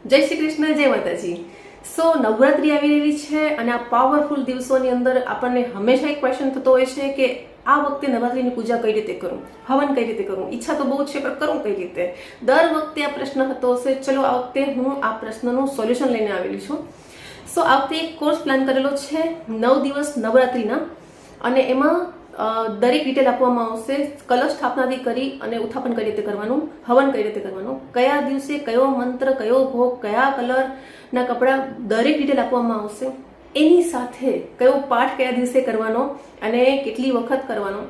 જય શ્રી કૃષ્ણ, જય માતાજી. સો નવરાત્રી આવી રહી છે અને આ પાવરફુલ દિવસોની અંદર આપણને હંમેશા એક ક્વેશ્ચન થતો હોય છે કે આ વખતે નવરાત્રીની પૂજા કઈ રીતે કરું, હવન કઈ રીતે કરું. ઈચ્છા તો બહુ છે પણ કરું કઈ રીતે. દર વખતે આ પ્રશ્ન થતો હશે. ચલો આ વખતે હું આ પ્રશ્નનું સોલ્યુશન લઈને આવેલી છું. સો આ વખતે એક કોર્સ પ્લાન કરેલો છે 9 દિવસ નવરાત્રીના, અને એમાં દરેક ડિટેલ આપવામાં આવશે. કલશ સ્થાપનાથી કરી અને ઉત્થાપન કઈ રીતે કરવાનું, હવન કઈ રીતે કરવાનું, કયા દિવસે કયો મંત્ર, કયો ભોગ, કયા કલરના કપડાં, દરેક ડિટેલ આપવામાં આવશે. એની સાથે કયો પાઠ કયા દિવસે કરવાનો અને કેટલી વખત કરવાનો,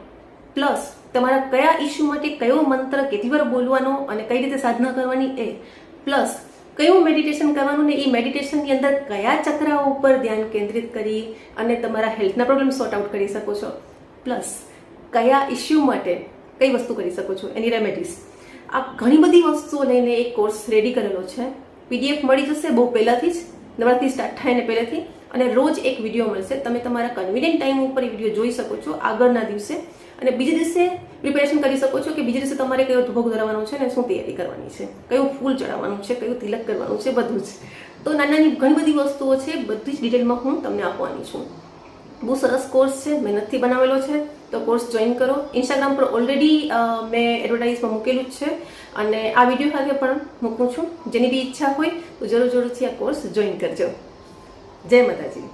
પ્લસ તમારા કયા ઇસ્યુ માટે કયો મંત્ર કેટલી વાર બોલવાનો અને કઈ રીતે સાધના કરવાની એ, પ્લસ કયું મેડિટેશન કરવાનું ને એ મેડિટેશનની અંદર કયા ચક્રાઓ ઉપર ધ્યાન કેન્દ્રિત કરી અને તમારા હેલ્થના પ્રોબ્લેમ સોર્ટ આઉટ કરી શકો છો, પ્લસ કયા ઇસ્યુ માટે કઈ વસ્તુ કરી શકો છો, એની રેમેડીઝ. આ ઘણી બધી વસ્તુઓ લઈને એક કોર્સ રેડી કરેલો છે. PDF મળી જશે બહુ પહેલાથી જ, નવરાત્રી સ્ટાર્ટ થાય ને પહેલેથી, અને રોજ એક વિડીયો મળશે. તમે તમારા કન્વિનિયન્ટ ટાઈમ ઉપર એ વિડીયો જોઈ શકો છો આગળના દિવસે, અને બીજા દિવસે પ્રિપેરેશન કરી શકો છો કે બીજા દિવસે તમારે કયો ભોગ ધરાવવાનો છે ને શું તૈયારી કરવાની છે, કયું ફૂલ ચડાવવાનું છે, કયું તિલક કરવાનું છે, બધું જ. તો નાની ઘણી બધી વસ્તુઓ છે, બધી જ ડિટેલમાં હું તમને આપવાની છું. બહુ સરસ કોર્સ છે, મહેનતથી બનાવેલો છે. તો કોર્સ જોઈન કરો. ઇન્સ્ટાગ્રામ પર ઓલરેડી મેં એડવર્ટાઇઝમાં મૂકેલું જ છે અને આ વિડીયો સાથે પણ મૂકું છું. જેની બી ઈચ્છા હોય તો જરૂરથી આ કોર્સ જોઈન કરજો. જય માતાજી.